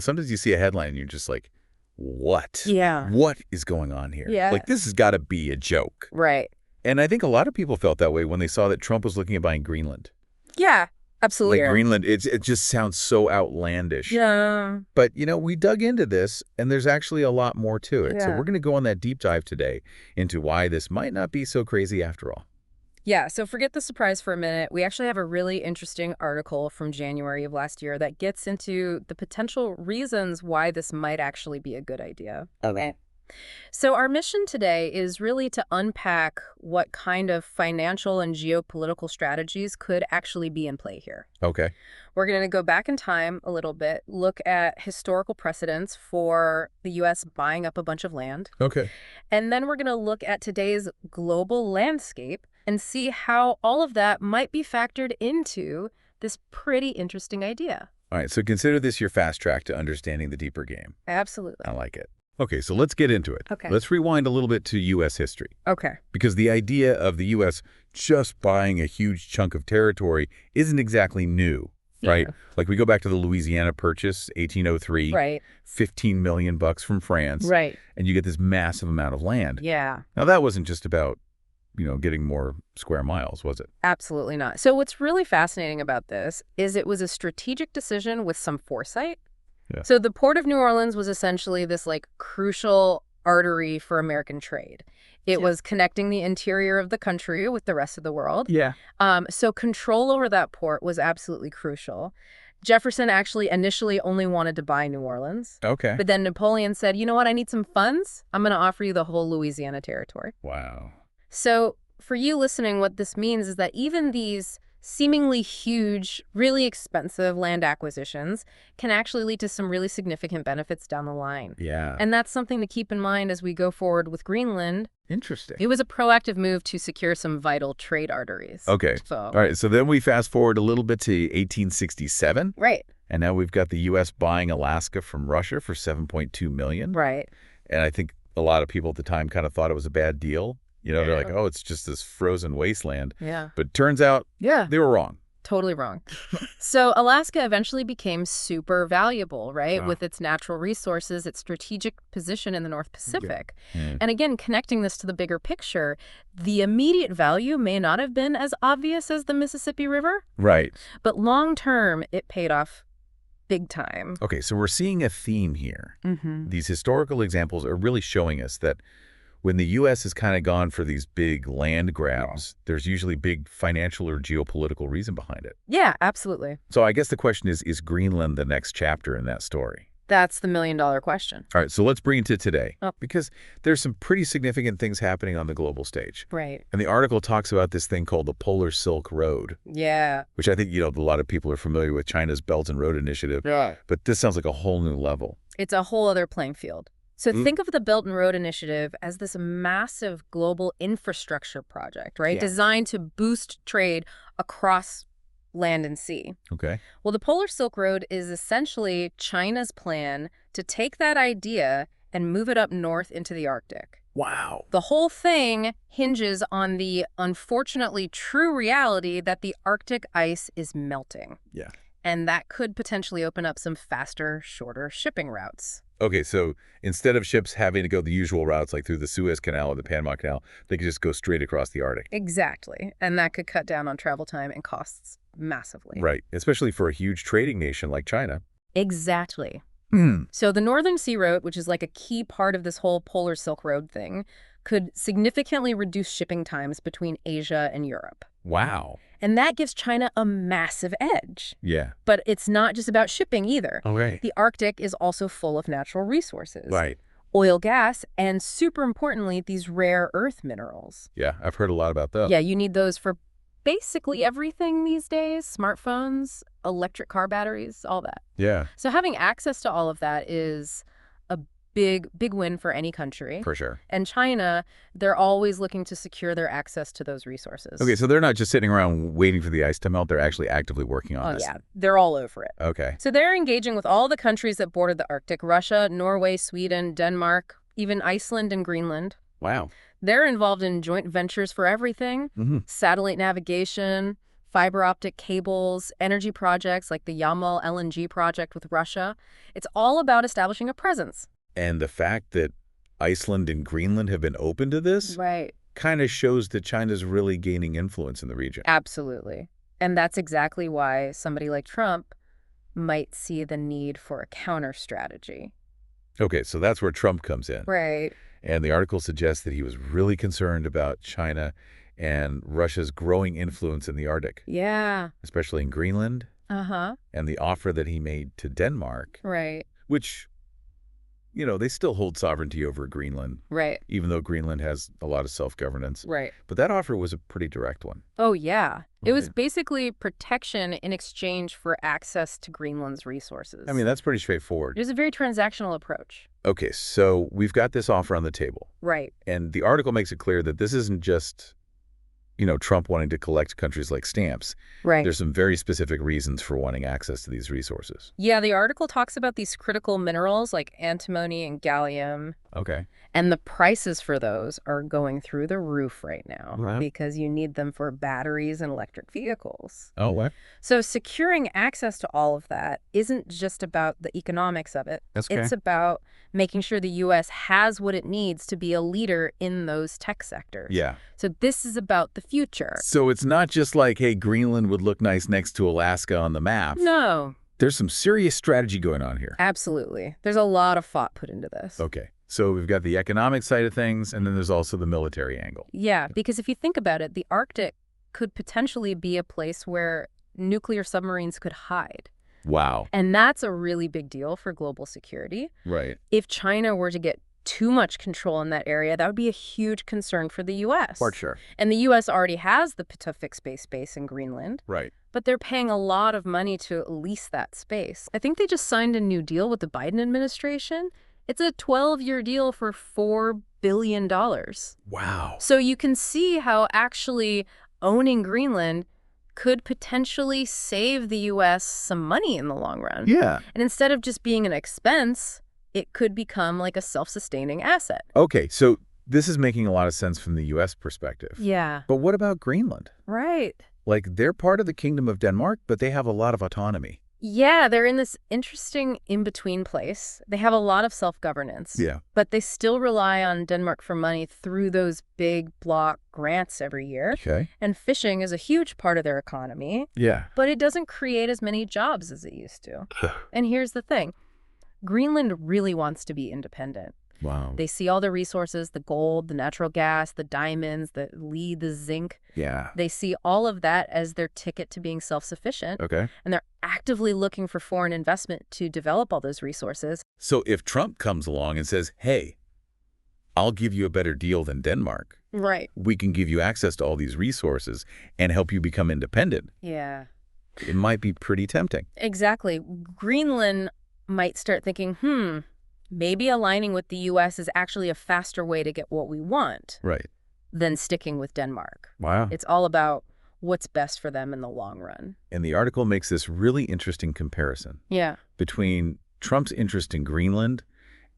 Sometimes you see a headline and you're just like, what? Yeah. What is going on here? Yeah. Like, this has got to be a joke. Right. And I think a lot of people felt that way when they saw that Trump was looking at buying Greenland. Yeah, absolutely. Like Greenland, it just sounds so outlandish. Yeah. But, we dug into this, and there's actually a lot more to it. Yeah. So we're going to go on that deep dive today into why this might not be so crazy after all. Yeah, so forget the surprise for a minute. We actually have a really interesting article from January of last year that gets into the potential reasons why this might actually be a good idea. Okay. So our mission today is really to unpack what kind of financial and geopolitical strategies could actually be in play here. Okay. We're going to go back in time a little bit, look at historical precedents for the U.S. buying up a bunch of land. Okay. And then we're going to look at today's global landscape and see how all of that might be factored into this pretty interesting idea. All right, so consider this your fast track to understanding the deeper game. Absolutely. I like it. Okay, so let's get into it. Okay. Let's rewind a little bit to U.S. history. Okay. Because the idea of the U.S. just buying a huge chunk of territory isn't exactly new, right? Yeah. Like we go back to the Louisiana Purchase, 1803. Right. $15 million from France. Right. And you get this massive amount of land. Yeah. Now, that wasn't just about, getting more square miles, was it? Absolutely not. So what's really fascinating about this is it was a strategic decision with some foresight. Yeah. So the Port of New Orleans was essentially this crucial artery for American trade. It was connecting the interior of the country with the rest of the world. Yeah. So control over that port was absolutely crucial. Jefferson actually initially only wanted to buy New Orleans. Okay. But then Napoleon said, you know what, I need some funds. I'm going to offer you the whole Louisiana territory. Wow. So for you listening, what this means is that even these seemingly huge, really expensive land acquisitions can actually lead to some really significant benefits down the line. Yeah. And that's something to keep in mind as we go forward with Greenland. Interesting. It was a proactive move to secure some vital trade arteries. Okay. All right. So then we fast forward a little bit to 1867. Right. And now we've got the U.S. buying Alaska from Russia for $7.2 million. Right. And I think a lot of people at the time kind of thought it was a bad deal. They're like, oh, it's just this frozen wasteland. Yeah. But turns out they were wrong. Totally wrong. So Alaska eventually became super valuable, right? Wow. With its natural resources, its strategic position in the North Pacific. Yeah. And again, connecting this to the bigger picture, the immediate value may not have been as obvious as the Mississippi River. Right. But long term, it paid off big time. Okay, so we're seeing a theme here. Mm-hmm. These historical examples are really showing us that when the U.S. has kind of gone for these big land grabs, there's usually big financial or geopolitical reason behind it. Yeah, absolutely. So I guess the question is Greenland the next chapter in that story? That's the million-dollar question. All right, so let's bring it to today. Oh. Because there's some pretty significant things happening on the global stage. Right. And the article talks about this thing called the Polar Silk Road. Yeah. Which I think, a lot of people are familiar with China's Belt and Road Initiative. Yeah. But this sounds like a whole new level. It's a whole other playing field. So think of the Belt and Road Initiative as this massive global infrastructure project, right? Yeah. Designed to boost trade across land and sea. Okay. Well, the Polar Silk Road is essentially China's plan to take that idea and move it up north into the Arctic. Wow. The whole thing hinges on the unfortunately true reality that the Arctic ice is melting. Yeah. And that could potentially open up some faster, shorter shipping routes. Okay, so instead of ships having to go the usual routes like through the Suez Canal or the Panama Canal, they could just go straight across the Arctic. Exactly. And that could cut down on travel time and costs massively. Right, especially for a huge trading nation like China. Exactly. Mm. So the Northern Sea Route, which is like a key part of this whole Polar Silk Road thing, could significantly reduce shipping times between Asia and Europe. Wow. And that gives China a massive edge. Yeah. But it's not just about shipping either. Okay. The Arctic is also full of natural resources. Right. Oil, gas, and super importantly, these rare earth minerals. Yeah, I've heard a lot about those. Yeah, you need those for basically everything these days. Smartphones, electric car batteries, all that. Yeah. So having access to all of that is a big win for any country. For sure. And China, they're always looking to secure their access to those resources. Okay, so they're not just sitting around waiting for the ice to melt. They're actually actively working on this. Oh, yeah. They're all over it. Okay. So they're engaging with all the countries that border the Arctic: Russia, Norway, Sweden, Denmark, even Iceland and Greenland. Wow. They're involved in joint ventures for everything: satellite navigation, fiber optic cables, energy projects like the Yamal LNG project with Russia. It's all about establishing a presence. And the fact that Iceland and Greenland have been open to this Right. kind of shows that China's really gaining influence in the region. Absolutely. And that's exactly why somebody like Trump might see the need for a counter strategy. Okay, so that's where Trump comes in. Right. And the article suggests that he was really concerned about China and Russia's growing influence in the Arctic, Yeah. especially in Greenland, Uh-huh. and the offer that he made to Denmark, Right. which, they still hold sovereignty over Greenland, Right. even though Greenland has a lot of self-governance. Right. But that offer was a pretty direct one. Oh, yeah. It was Okay. basically protection in exchange for access to Greenland's resources. I mean, that's pretty straightforward. It was a very transactional approach. Okay, so we've got this offer on the table. Right. And the article makes it clear that this isn't just, Trump wanting to collect countries like stamps. Right. There's some very specific reasons for wanting access to these resources. Yeah, the article talks about these critical minerals like antimony and gallium, Okay. and the prices for those are going through the roof right now Right. because you need them for batteries and electric vehicles. Oh, what? So securing access to all of that isn't just about the economics of it. That's okay. It's about making sure the U.S. has what it needs to be a leader in those tech sectors. Yeah. So this is about the future. So it's not just like, hey, Greenland would look nice next to Alaska on the map. No, There's some serious strategy going on here. absolutely. There's a lot of thought put into this. Okay. So we've got the economic side of things, and then there's also the military angle. Yeah, because if you think about it, the Arctic could potentially be a place where nuclear submarines could hide. Wow. And that's a really big deal for global security. Right. If China were to get too much control in that area, that would be a huge concern for the U.S. For sure. And the U.S. already has the Pituffik Space Base in Greenland, Right. but they're paying a lot of money to lease that space. I think they just signed a new deal with the Biden administration. It's a 12-year deal for $4 billion. Wow. So you can see how actually owning Greenland could potentially save the U.S. some money in the long run. Yeah. And instead of just being an expense, it could become like a self-sustaining asset. Okay, so this is making a lot of sense from the U.S. perspective. Yeah. But what about Greenland? Right. Like, they're part of the Kingdom of Denmark, but they have a lot of autonomy. Yeah, they're in this interesting in-between place. They have a lot of self-governance. Yeah. But they still rely on Denmark for money through those big block grants every year. Okay. And fishing is a huge part of their economy. Yeah. But it doesn't create as many jobs as it used to. And here's the thing. Greenland really wants to be independent. Wow. They see all the resources, the gold, the natural gas, the diamonds, the lead, the zinc. Yeah. They see all of that as their ticket to being self-sufficient. Okay. And they're actively looking for foreign investment to develop all those resources. So if Trump comes along and says, hey, I'll give you a better deal than Denmark, Right. we can give you access to all these resources and help you become independent, Yeah. it might be pretty tempting. Exactly. Greenland might start thinking, maybe aligning with the U.S. is actually a faster way to get what we want Right. than sticking with Denmark. Wow. It's all about what's best for them in the long run. And the article makes this really interesting comparison Yeah. between Trump's interest in Greenland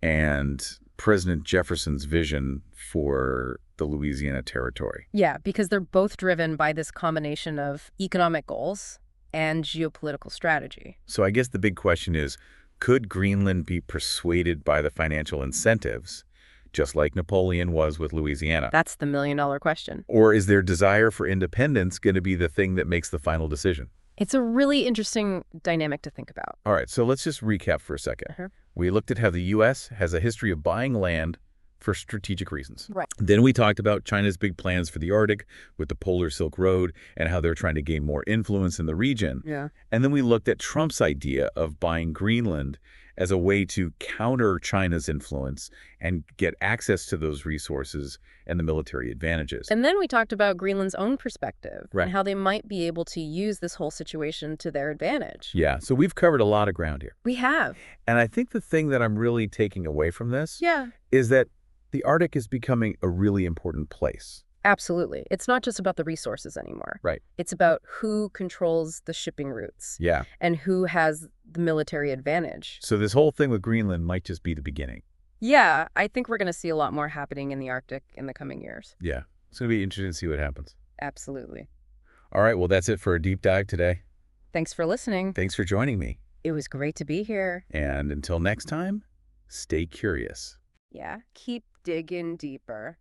and President Jefferson's vision for the Louisiana Territory. Yeah, because they're both driven by this combination of economic goals and geopolitical strategy. So I guess the big question is, could Greenland be persuaded by the financial incentives, just like Napoleon was with Louisiana? That's the million-dollar question. Or is their desire for independence going to be the thing that makes the final decision? It's a really interesting dynamic to think about. All right, so let's just recap for a second. Uh-huh. We looked at how the U.S. has a history of buying land for strategic reasons. Right. Then we talked about China's big plans for the Arctic with the Polar Silk Road and how they're trying to gain more influence in the region. Yeah. And then we looked at Trump's idea of buying Greenland as a way to counter China's influence and get access to those resources and the military advantages. And then we talked about Greenland's own perspective Right. and how they might be able to use this whole situation to their advantage. Yeah, so we've covered a lot of ground here. We have. And I think the thing that I'm really taking away from this Yeah. is that the Arctic is becoming a really important place. Absolutely. It's not just about the resources anymore. Right. It's about who controls the shipping routes Yeah. and who has the military advantage. So this whole thing with Greenland might just be the beginning. Yeah, I think we're going to see a lot more happening in the Arctic in the coming years. Yeah. It's going to be interesting to see what happens. Absolutely. All right, well, that's it for a deep dive today. Thanks for listening. Thanks for joining me. It was great to be here. And until next time, stay curious. Yeah, keep digging deeper.